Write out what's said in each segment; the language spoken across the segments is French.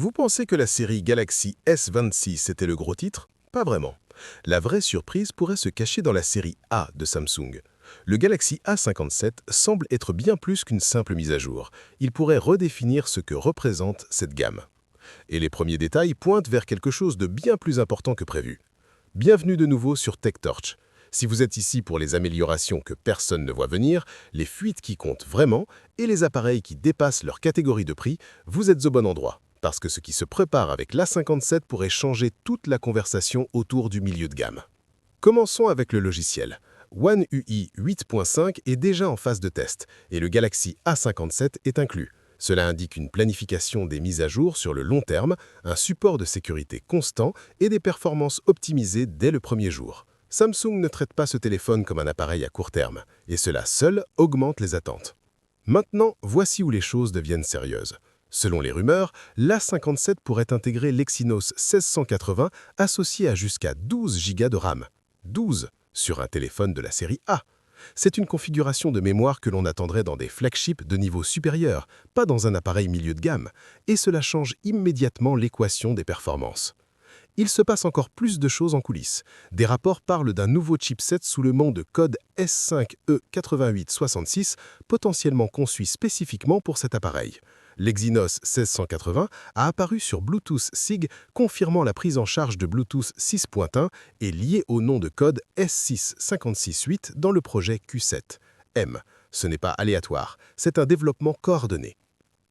Vous pensez que la série Galaxy S26 était le gros titre? Pas vraiment. La vraie surprise pourrait se cacher dans la série A de Samsung. Le Galaxy A57 semble être bien plus qu'une simple mise à jour. Il pourrait redéfinir ce que représente cette gamme. Et les premiers détails pointent vers quelque chose de bien plus important que prévu. Bienvenue de nouveau sur TechTorch. Si vous êtes ici pour les améliorations que personne ne voit venir, les fuites qui comptent vraiment et les appareils qui dépassent leur catégorie de prix, vous êtes au bon endroit. Parce que ce qui se prépare avec l'A57 pourrait changer toute la conversation autour du milieu de gamme. Commençons avec le logiciel. One UI 8.5 est déjà en phase de test et le Galaxy A57 est inclus. Cela indique une planification des mises à jour sur le long terme, un support de sécurité constant et des performances optimisées dès le premier jour. Samsung ne traite pas ce téléphone comme un appareil à court terme, et cela seul augmente les attentes. Maintenant, voici où les choses deviennent sérieuses. Selon les rumeurs, l'A57 pourrait intégrer l'Exynos 1680 associé à jusqu'à 12 Go de RAM. 12 sur un téléphone de la série A. C'est une configuration de mémoire que l'on attendrait dans des flagships de niveau supérieur, pas dans un appareil milieu de gamme, et cela change immédiatement l'équation des performances. Il se passe encore plus de choses en coulisses. Des rapports parlent d'un nouveau chipset sous le nom de code S5E8866, potentiellement conçu spécifiquement pour cet appareil. L'Exynos 1680 a apparu sur Bluetooth SIG, confirmant la prise en charge de Bluetooth 6.1 et lié au nom de code S6568 dans le projet Q7. M. Ce n'est pas aléatoire, c'est un développement coordonné.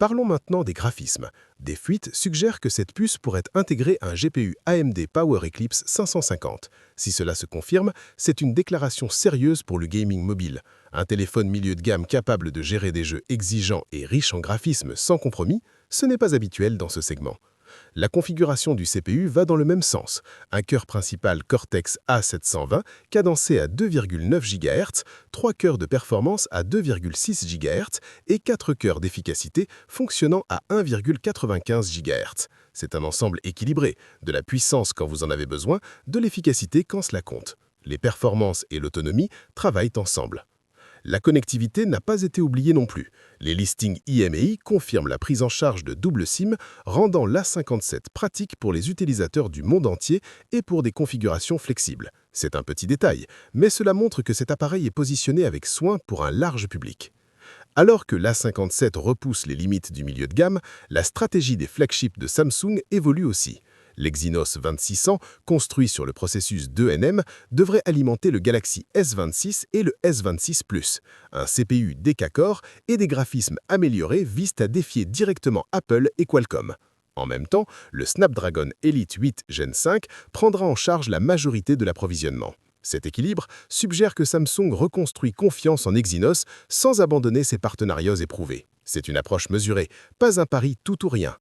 Parlons maintenant des graphismes. Des fuites suggèrent que cette puce pourrait intégrer un GPU AMD Power Eclipse 550. Si cela se confirme, c'est une déclaration sérieuse pour le gaming mobile. Un téléphone milieu de gamme capable de gérer des jeux exigeants et riches en graphismes sans compromis, ce n'est pas habituel dans ce segment. La configuration du CPU va dans le même sens. Un cœur principal Cortex A720 cadencé à 2,9 GHz, 3 cœurs de performance à 2,6 GHz et 4 cœurs d'efficacité fonctionnant à 1,95 GHz. C'est un ensemble équilibré, de la puissance quand vous en avez besoin, de l'efficacité quand cela compte. Les performances et l'autonomie travaillent ensemble. La connectivité n'a pas été oubliée non plus. Les listings IMEI confirment la prise en charge de double SIM, rendant l'A57 pratique pour les utilisateurs du monde entier et pour des configurations flexibles. C'est un petit détail, mais cela montre que cet appareil est positionné avec soin pour un large public. Alors que l'A57 repousse les limites du milieu de gamme, la stratégie des flagships de Samsung évolue aussi. L'Exynos 2600, construit sur le processus 2nm, devrait alimenter le Galaxy S26 et le S26 Plus. Un CPU déca-core et des graphismes améliorés visent à défier directement Apple et Qualcomm. En même temps, le Snapdragon Elite 8 Gen 5 prendra en charge la majorité de l'approvisionnement. Cet équilibre suggère que Samsung reconstruit confiance en Exynos sans abandonner ses partenariats éprouvés. C'est une approche mesurée, pas un pari tout ou rien.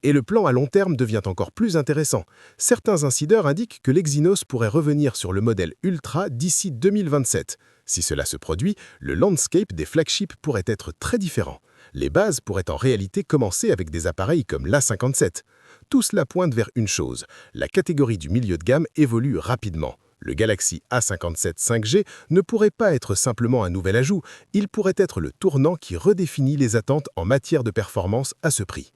Et le plan à long terme devient encore plus intéressant. Certains insiders indiquent que l'Exynos pourrait revenir sur le modèle Ultra d'ici 2027. Si cela se produit, le landscape des flagships pourrait être très différent. Les bases pourraient en réalité commencer avec des appareils comme l'A57. Tout cela pointe vers une chose, la catégorie du milieu de gamme évolue rapidement. Le Galaxy A57 5G ne pourrait pas être simplement un nouvel ajout, il pourrait être le tournant qui redéfinit les attentes en matière de performance à ce prix.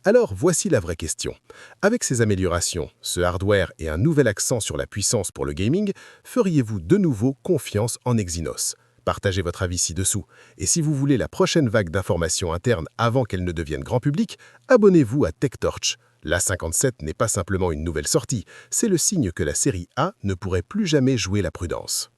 Alors voici la vraie question. Avec ces améliorations, ce hardware et un nouvel accent sur la puissance pour le gaming, feriez-vous de nouveau confiance en Exynos? Partagez votre avis ci-dessous. Et si vous voulez la prochaine vague d'informations internes avant qu'elle ne devienne grand public, abonnez-vous à TechTorch. L'A57 n'est pas simplement une nouvelle sortie, c'est le signe que la série A ne pourrait plus jamais jouer la prudence.